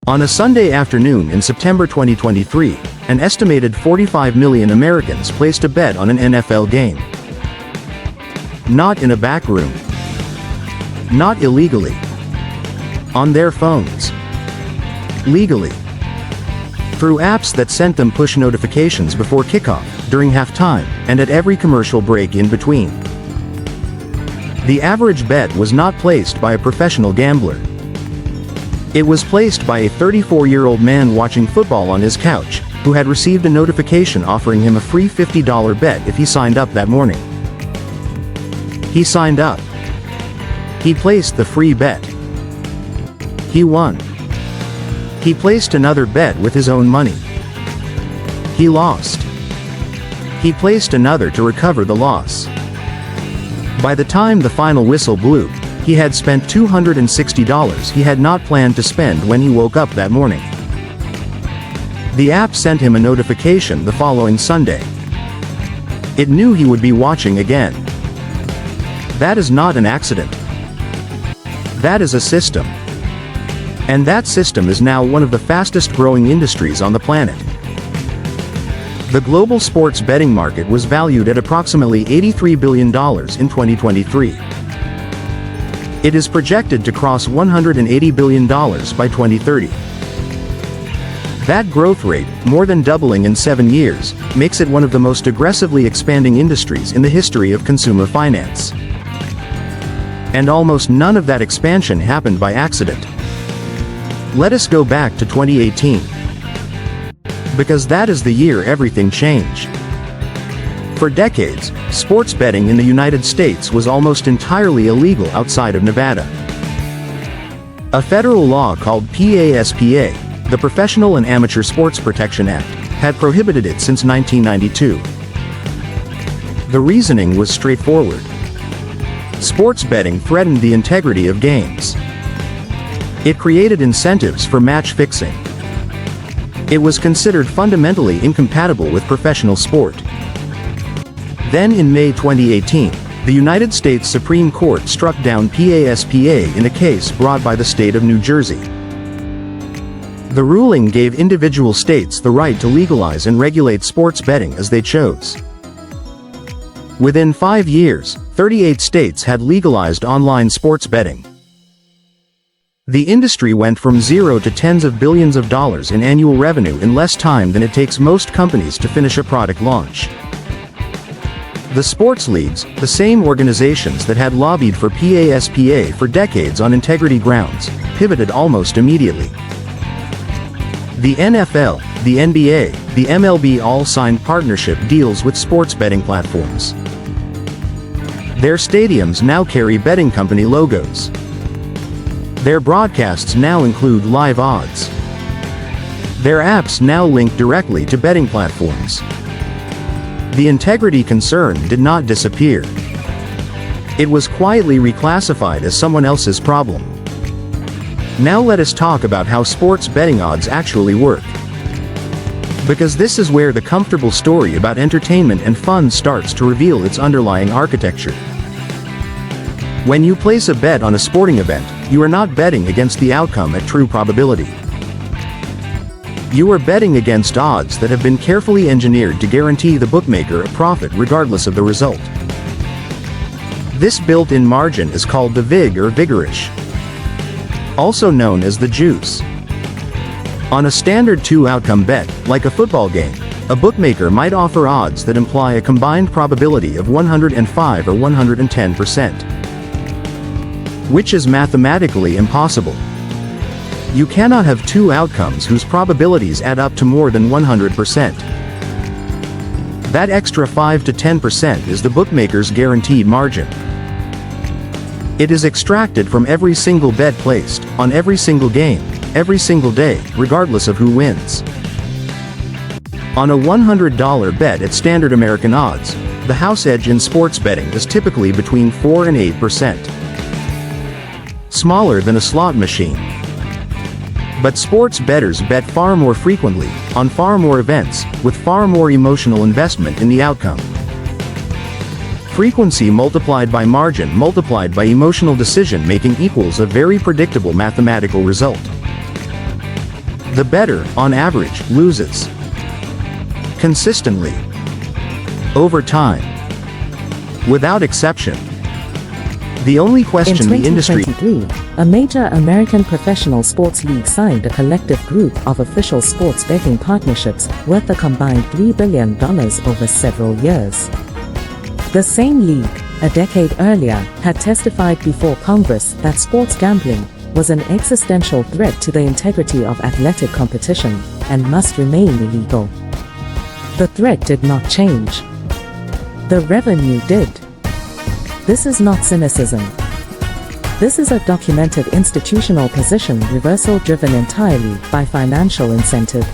On a Sunday afternoon in September 2023, an estimated 45 million Americans placed a bet on an NFL game. Not in a back room. Not illegally. On their phones. Legally. Through apps that sent them push notifications before kickoff, during halftime, and at every commercial break in between. The average bet was not placed by a professional gambler. It was placed by a 34-year-old man watching football on his couch, who had received a notification offering him a free $50 bet if he signed up that morning. He signed up. He placed the free bet. He won. He placed another bet with his own money. He lost. He placed another to recover the loss. By the time the final whistle blew, he had spent $260 he had not planned to spend when he woke up that morning. The app sent him a notification the following Sunday. It knew he would be watching again. That is not an accident. That is a system. And that system is now one of the fastest growing industries on the planet. The global sports betting market was valued at approximately $83 billion in 2023. It is projected to cross $180 billion by 2030. That growth rate, more than doubling in 7 years, makes it one of the most aggressively expanding industries in the history of consumer finance. And almost none of that expansion happened by accident. Let us go back to 2018. Because that is the year everything changed. For decades, sports betting in the United States was almost entirely illegal outside of Nevada. A federal law called PASPA, the Professional and Amateur Sports Protection Act, had prohibited it since 1992. The reasoning was straightforward. Sports betting threatened the integrity of games. It created incentives for match fixing. It was considered fundamentally incompatible with professional sport. Then in May 2018, the United States Supreme Court struck down PASPA in a case brought by the state of New Jersey. The ruling gave individual states the right to legalize and regulate sports betting as they chose. Within 5 years, 38 states had legalized online sports betting. The industry went from zero to tens of billions of dollars in annual revenue in less time than it takes most companies to finish a product launch. The sports leagues, the same organizations that had lobbied for PASPA for decades on integrity grounds, pivoted almost immediately. The NFL, the NBA, the MLB all signed partnership deals with sports betting platforms. Their stadiums now carry betting company logos. Their broadcasts now include live odds. Their apps now link directly to betting platforms. The integrity concern did not disappear. It was quietly reclassified as someone else's problem. Now let us talk about how sports betting odds actually work. Because this is where the comfortable story about entertainment and fun starts to reveal its underlying architecture. When you place a bet on a sporting event, you are not betting against the outcome at true probability. You are betting against odds that have been carefully engineered to guarantee the bookmaker a profit regardless of the result. This built-in margin is called the vig or vigorish, also known as the juice. On a standard two-outcome bet, like a football game, a bookmaker might offer odds that imply a combined probability of 105 or 110%. Which is mathematically impossible. You cannot have two outcomes whose probabilities add up to more than 100%. That extra 5 to 10% is the bookmaker's guaranteed margin. It is extracted from every single bet placed, on every single game, every single day, regardless of who wins. On a $100 bet at standard American odds, the house edge in sports betting is typically between 4 and 8%. Smaller than a slot machine. But sports bettors bet far more frequently, on far more events, with far more emotional investment in the outcome. Frequency multiplied by margin multiplied by emotional decision-making equals a very predictable mathematical result. The bettor, on average, loses. Consistently. Over time. Without exception. The only question the industry... In 2023, a major American professional sports league signed a collective group of official sports betting partnerships worth a combined $3 billion over several years. The same league, a decade earlier, had testified before Congress that sports gambling was an existential threat to the integrity of athletic competition and must remain illegal. The threat did not change. The revenue did. This is not cynicism. This is a documented institutional position reversal driven entirely by financial incentive.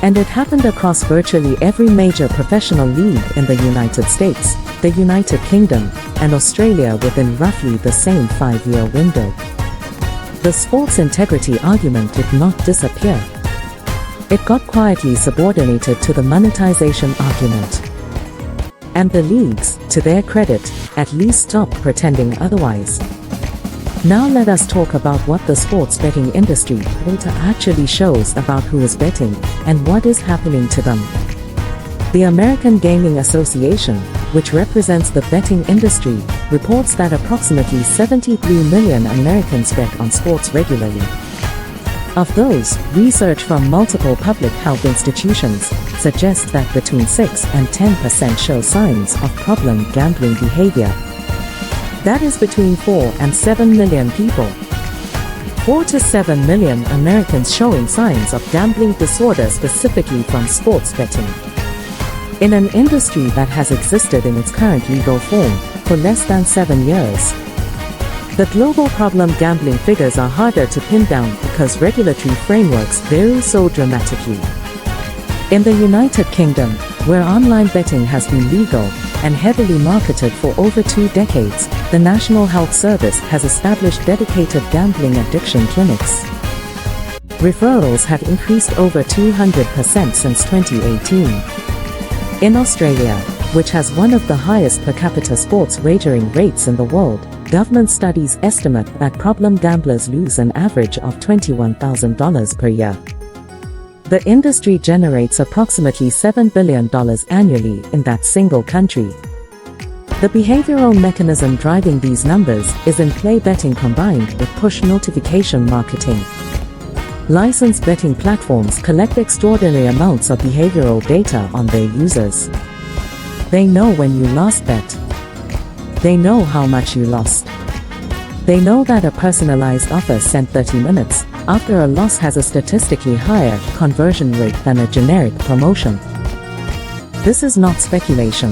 And it happened across virtually every major professional league in the United States, the United Kingdom, and Australia within roughly the same 5-year window. The sports integrity argument did not disappear. It got quietly subordinated to the monetization argument. And the leagues, to their credit, at least stopped pretending otherwise. Now let us talk about what the sports betting industry data actually shows about who is betting and what is happening to them. The American Gaming Association, which represents the betting industry, reports that approximately 73 million Americans bet on sports regularly. Of those, research from multiple public health institutions suggests that between 6 and 10% show signs of problem gambling behavior. That is between 4 and 7 million people. 4 to 7 million Americans showing signs of gambling disorder specifically from sports betting. In an industry that has existed in its current legal form for less than 7 years. The global problem gambling figures are harder to pin down because regulatory frameworks vary so dramatically. In the United Kingdom, where online betting has been legal and heavily marketed for over 2 decades, the National Health Service has established dedicated gambling addiction clinics. Referrals have increased over 200% since 2018. In Australia, which has one of the highest per capita sports wagering rates in the world, government studies estimate that problem gamblers lose an average of $21,000 per year. The industry generates approximately $7 billion annually in that single country. The behavioral mechanism driving these numbers is in-play betting combined with push notification marketing. Licensed betting platforms collect extraordinary amounts of behavioral data on their users. They know when you last bet. They know how much you lost. They know that a personalized offer sent 30 minutes after a loss has a statistically higher conversion rate than a generic promotion. This is not speculation.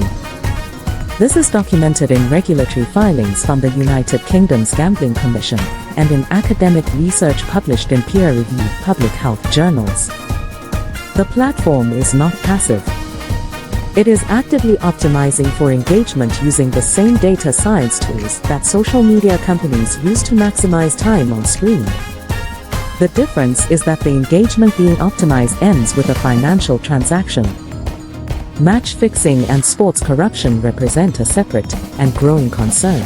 This is documented in regulatory filings from the United Kingdom's Gambling Commission and in academic research published in peer-reviewed public health journals. The platform is not passive. It is actively optimizing for engagement using the same data science tools that social media companies use to maximize time on screen. The difference is that the engagement being optimized ends with a financial transaction. Match fixing and sports corruption represent a separate and growing concern.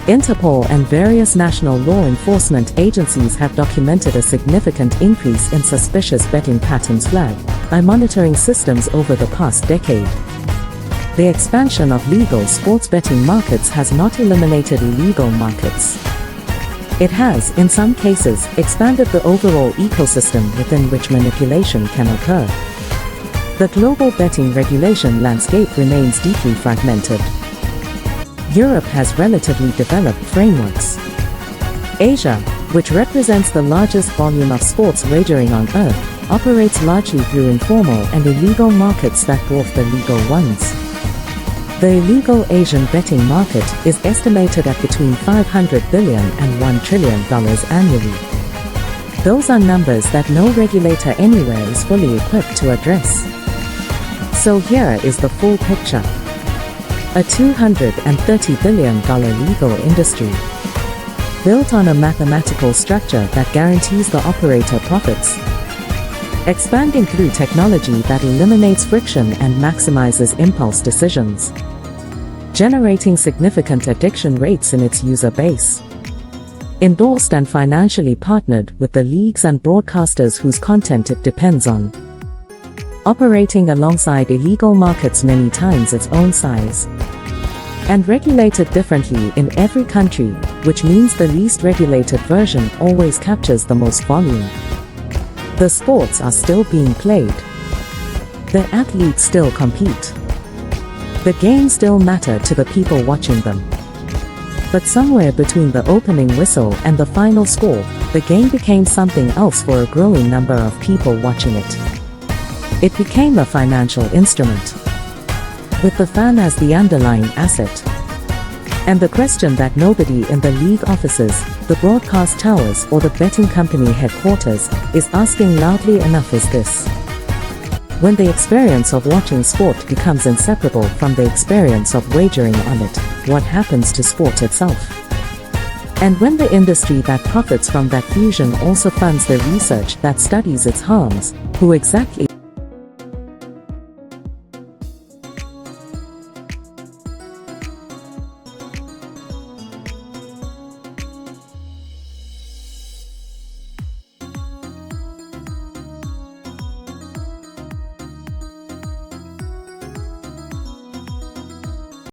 Interpol and various national law enforcement agencies have documented a significant increase in suspicious betting patterns flagged by monitoring systems over the past decade. The expansion of legal sports betting markets has not eliminated illegal markets. It has, in some cases, expanded the overall ecosystem within which manipulation can occur. The global betting regulation landscape remains deeply fragmented. Europe has relatively developed frameworks. Asia, which represents the largest volume of sports wagering on Earth, operates largely through informal and illegal markets that dwarf the legal ones. The illegal Asian betting market is estimated at between $500 billion and $1 trillion annually. Those are numbers that no regulator anywhere is fully equipped to address. So here is the full picture. A $230 billion legal industry, built on a mathematical structure that guarantees the operator profits, expanding through technology that eliminates friction and maximizes impulse decisions, generating significant addiction rates in its user base. endorsed and financially partnered with the leagues and broadcasters whose content it depends on, operating alongside illegal markets many times its own size, and regulated differently in every country, which means the least regulated version always captures the most volume. The sports are still being played. The athletes still compete. The games still matter to the people watching them. But somewhere between the opening whistle and the final score, the game became something else for a growing number of people watching it. It became a financial instrument, with the fan as the underlying asset. And the question that nobody in the league offices, the broadcast towers or the betting company headquarters is asking loudly enough is this: when the experience of watching sport becomes inseparable from the experience of wagering on it, what happens to sport itself? And when the industry that profits from that fusion also funds the research that studies its harms, who exactly